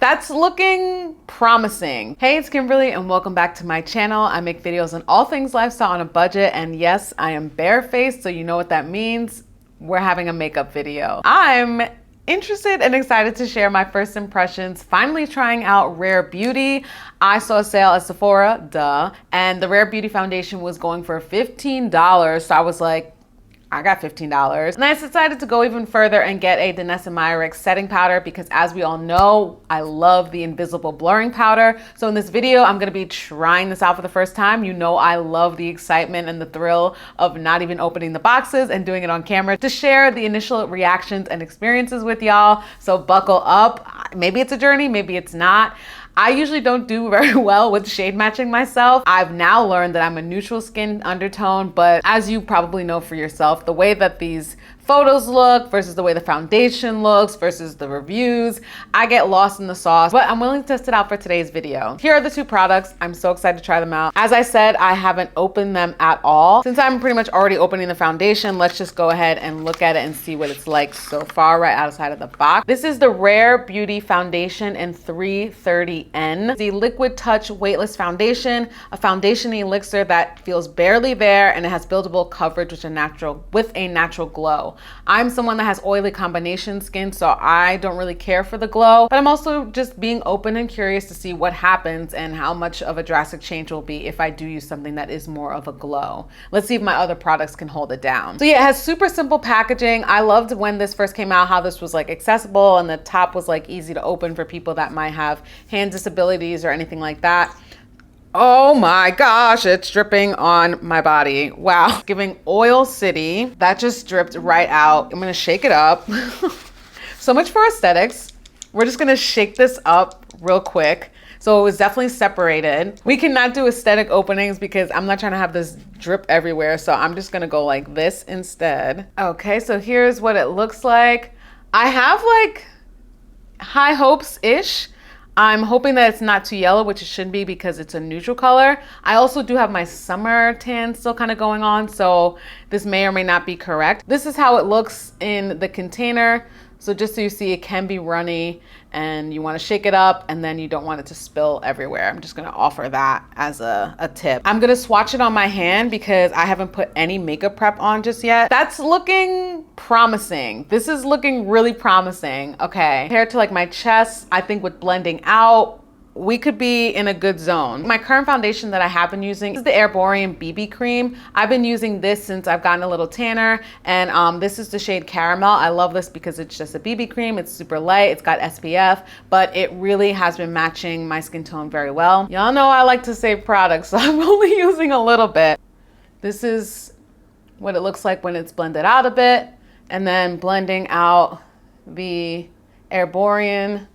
That's looking promising. Hey, it's Kimberlee and welcome back to my channel. I make videos on all things lifestyle on a budget, and yes, I am barefaced, so you know what that means. We're having a makeup video. I'm interested and excited to share my first impressions, finally trying out Rare Beauty. I saw a sale at Sephora, duh, and the Rare Beauty foundation was going for $15, so I was like, I got $15. And I decided to go even further and get a Danessa Myricks setting powder because, as we all know, I love the invisible blurring powder. So in this video, I'm gonna be trying this out for the first time. You know I love the excitement and the thrill of not even opening the boxes and doing it on camera to share the initial reactions and experiences with y'all. So buckle up. Maybe it's a journey, maybe it's not. I usually don't do very well with shade matching myself. I've now learned that I'm a neutral skin undertone, but as you probably know for yourself, the way that these photos look versus the way the foundation looks versus the reviews, I get lost in the sauce, but I'm willing to test it out for today's video. Here are the two products. I'm so excited to try them out. As I said, I haven't opened them at all. Since I'm pretty much already opening the foundation, let's just go ahead and look at it and see what it's like so far right outside of the box. This is the Rare Beauty Foundation in 330N. The Liquid Touch Weightless Foundation, a foundation elixir that feels barely there, and it has buildable coverage with a natural glow. I'm someone that has oily combination skin, so I don't really care for the glow, but I'm also just being open and curious to see what happens and how much of a drastic change will be if I do use something that is more of a glow. Let's see if my other products can hold it down. So yeah, it has super simple packaging. I loved when this first came out how this was like accessible and the top was like easy to open for people that might have hand disabilities or anything like that. Oh my gosh, it's dripping on my body. Wow, giving Oil City. That just dripped right out. I'm gonna shake it up. So much for aesthetics. We're just gonna shake this up real quick. So it was definitely separated. We cannot do aesthetic openings because I'm not trying to have this drip everywhere. So I'm just gonna go like this instead. Okay, so here's what it looks like. I have like high hopes-ish. I'm hoping that it's not too yellow, which it shouldn't be because it's a neutral color. I also do have my summer tan still kind of going on, so this may or may not be correct. This is how it looks in the container. So just so you see, it can be runny and you want to shake it up and then you don't want it to spill everywhere. I'm just going to offer that as a tip. I'm going to swatch it on my hand because I haven't put any makeup prep on just yet. That's looking promising. This is looking really promising. Okay. Compared to like my chest, I think with blending out, we could be in a good zone. My current foundation that I have been using is the Herborian BB cream. I've been using this since I've gotten a little tanner, and this is the shade Caramel. I love this because it's just a BB cream. It's super light, it's got SPF, but it really has been matching my skin tone very well. Y'all know I like to save products, so I'm only using a little bit. This is what it looks like when it's blended out a bit, and then blending out the Herborian,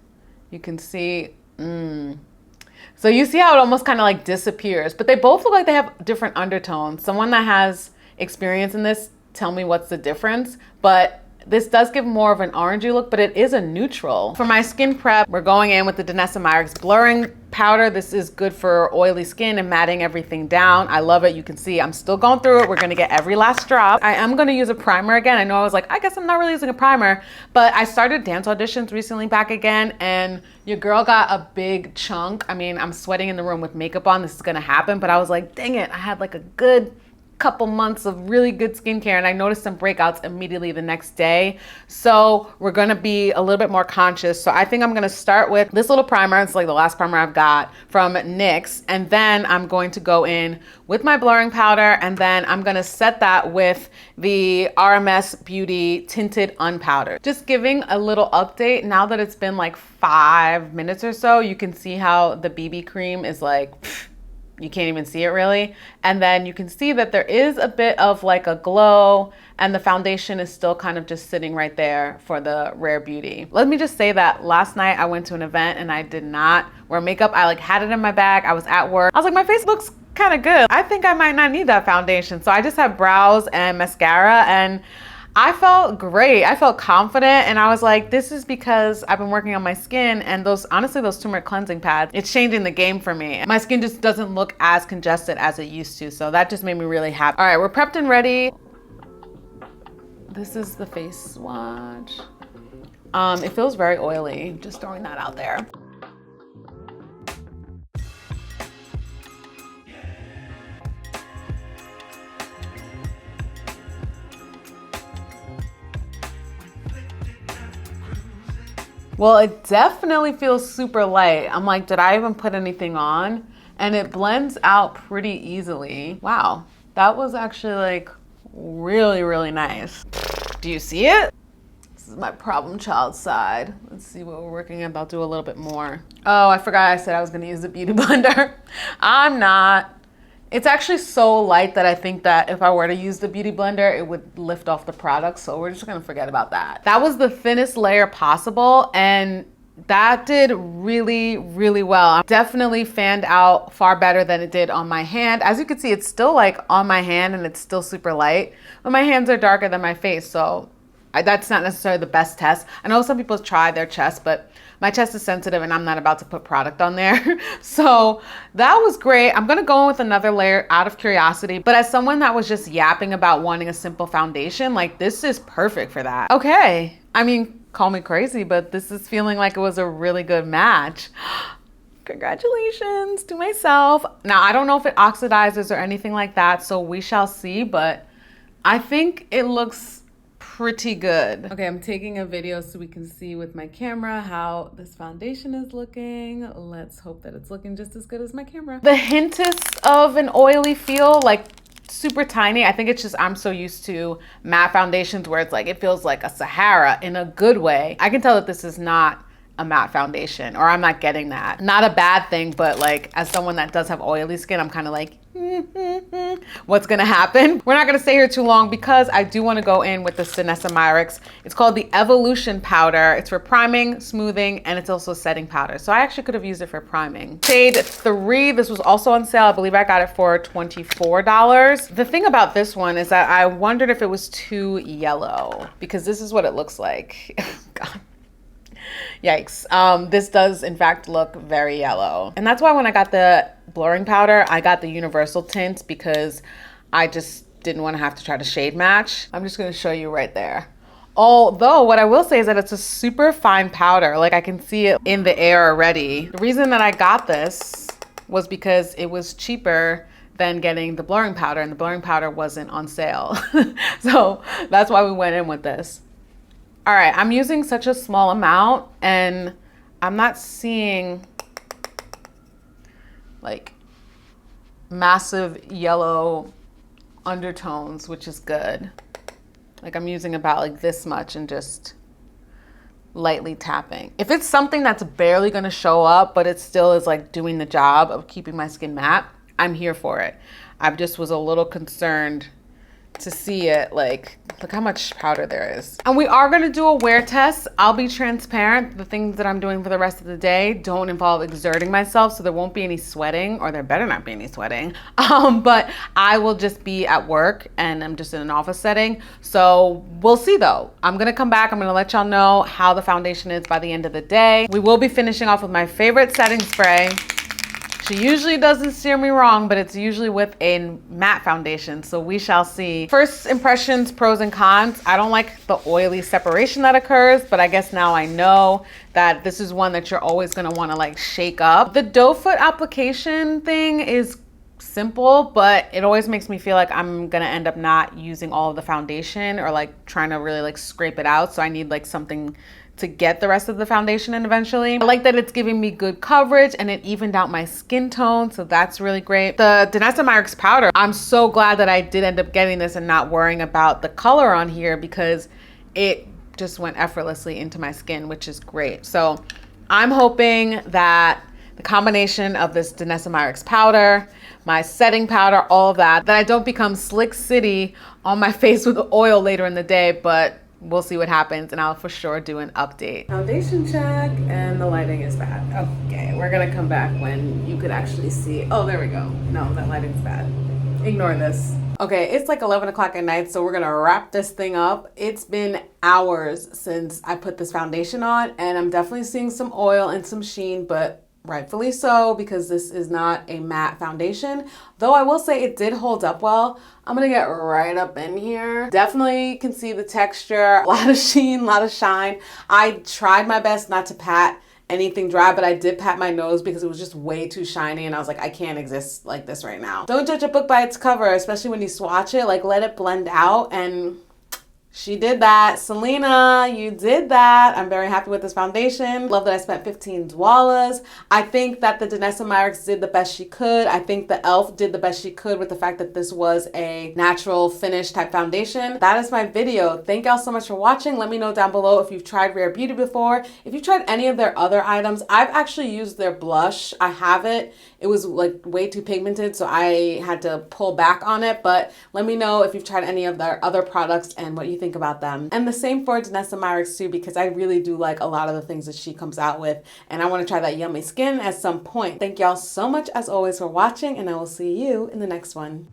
you can see So you see how it almost kind of like disappears, but they both look like they have different undertones. Someone that has experience in this, tell me what's the difference, but this does give more of an orangey look, but it is a neutral. For my skin prep, we're going in with the Danessa Myricks blurring powder. This is good for oily skin and matting everything down. I love it. You can see I'm still going through it. We're gonna get every last drop. I am gonna use a primer again. I know I was like, I guess I'm not really using a primer, but I started dance auditions recently back again, and your girl got a big chunk. I mean, I'm sweating in the room with makeup on. This is gonna happen, but I was like, dang it, I had like a good couple months of really good skincare and I noticed some breakouts immediately the next day. So we're gonna be a little bit more conscious. So I think I'm gonna start with this little primer. It's like the last primer I've got from NYX. And then I'm going to go in with my blurring powder, and then I'm gonna set that with the RMS Beauty Tinted Unpowdered. Just giving a little update. Now that it's been like 5 minutes or so, you can see how the BB cream is like, you can't even see it really. And then you can see that there is a bit of like a glow, and the foundation is still kind of just sitting right there for the Rare Beauty. Let me just say that last night I went to an event and I did not wear makeup. I like had it in my bag. I was at work. I was like, my face looks kind of good. I think I might not need that foundation. So I just have brows and mascara, and I felt great. I felt confident, and I was like, this is because I've been working on my skin, and honestly, those turmeric cleansing pads, it's changing the game for me. My skin just doesn't look as congested as it used to, so that just made me really happy. All right, we're prepped and ready. This is the face swatch. It feels very oily, just throwing that out there. Well, it definitely feels super light. I'm like, did I even put anything on? And it blends out pretty easily. Wow, that was actually like really, really nice. Do you see it? This is my problem child side. Let's see what we're working on. I'll do a little bit more. Oh, I forgot I said I was gonna use the beauty blender. I'm not. It's actually so light that I think that if I were to use the beauty blender, it would lift off the product. So we're just gonna forget about that. That was the thinnest layer possible, and that did really, really well. Definitely fanned out far better than it did on my hand. As you can see, it's still like on my hand and it's still super light, but my hands are darker than my face. So that's not necessarily the best test. I know some people try their chest, but my chest is sensitive and I'm not about to put product on there. So that was great. I'm gonna go in with another layer out of curiosity, but as someone that was just yapping about wanting a simple foundation, like this is perfect for that. Okay, I mean, call me crazy, but this is feeling like it was a really good match. Congratulations to myself. Now, I don't know if it oxidizes or anything like that, so we shall see, but I think it looks pretty good. Okay, I'm taking a video so we can see with my camera how this foundation is looking. Let's hope that it's looking just as good as my camera. The hintest of an oily feel, like super tiny. I think it's just I'm so used to matte foundations where it's like it feels like a Sahara in a good way. I can tell that this is not a matte foundation, or I'm not getting that. Not a bad thing, but like as someone that does have oily skin, I'm kind of like, what's gonna happen? We're not gonna stay here too long because I do want to go in with this Danessa Myricks. It's called the Evolution Powder. It's for priming, smoothing, and it's also setting powder. So I actually could have used it for priming. Shade 3, this was also on sale. I believe I got it for $24. The thing about this one is that I wondered if it was too yellow, because this is what it looks like. God. Yikes. This does in fact look very yellow. And that's why when I got the blurring powder, I got the universal tint, because I just didn't want to have to try to shade match. I'm just going to show you right there. Although what I will say is that it's a super fine powder. Like I can see it in the air already. The reason that I got this was because it was cheaper than getting the blurring powder, and the blurring powder wasn't on sale. So that's why we went in with this. All right, I'm using such a small amount and I'm not seeing like massive yellow undertones, which is good. Like I'm using about like this much and just lightly tapping. If it's something that's barely gonna show up, but it still is like doing the job of keeping my skin matte, I'm here for it. I just was a little concerned to see it, like, look how much powder there is. And we are gonna do a wear test. I'll be transparent. The things that I'm doing for the rest of the day don't involve exerting myself, so there won't be any sweating, or there better not be any sweating. But I will just be at work and I'm just in an office setting. So we'll see though. I'm gonna come back. I'm gonna let y'all know how the foundation is by the end of the day. We will be finishing off with my favorite setting spray. She usually doesn't steer me wrong, but it's usually with a matte foundation, so we shall see. First impressions, pros and cons. I don't like the oily separation that occurs, but I guess now I know that this is one that you're always gonna wanna like shake up. The doe foot application thing is simple, but it always makes me feel like I'm gonna end up not using all of the foundation, or like trying to really like scrape it out. So I need like something to get the rest of the foundation in eventually. I like that it's giving me good coverage and it evened out my skin tone, so that's really great. The Danessa Myricks powder, I'm so glad that I did end up getting this and not worrying about the color on here, because it just went effortlessly into my skin, which is great. So I'm hoping that the combination of this Danessa Myricks powder, my setting powder, all of that I don't become Slick City on my face with oil later in the day, but we'll see what happens, and I'll for sure do an update. Foundation check, and the lighting is bad. Okay, we're gonna come back when you could actually see. Oh, there we go. No, that lighting's bad. Ignore this. Okay, it's like 11 o'clock at night, so we're gonna wrap this thing up. It's been hours since I put this foundation on, and I'm definitely seeing some oil and some sheen, but rightfully so, because this is not a matte foundation. Though I will say it did hold up well. I'm gonna get right up in here. Definitely can see the texture, a lot of sheen, a lot of shine. I tried my best not to pat anything dry, but I did pat my nose because it was just way too shiny, and I was like, I can't exist like this right now. Don't judge a book by its cover, especially when you swatch it. Like, let it blend out and She did that. Selena, you did that. I'm very happy with this foundation. Love that I spent $15. I think that the Danessa Myricks did the best she could. I think the e.l.f. did the best she could with the fact that this was a natural finish type foundation. That is my video. Thank y'all so much for watching. Let me know down below if you've tried Rare Beauty before. If you've tried any of their other items, I've actually used their blush. I have it. It was like way too pigmented, so I had to pull back on it. But let me know if you've tried any of their other products and what you think about them. And the same for Danessa Myricks too, because I really do like a lot of the things that she comes out with, and I want to try that Yummy Skin at some point. Thank y'all so much as always for watching, and I will see you in the next one.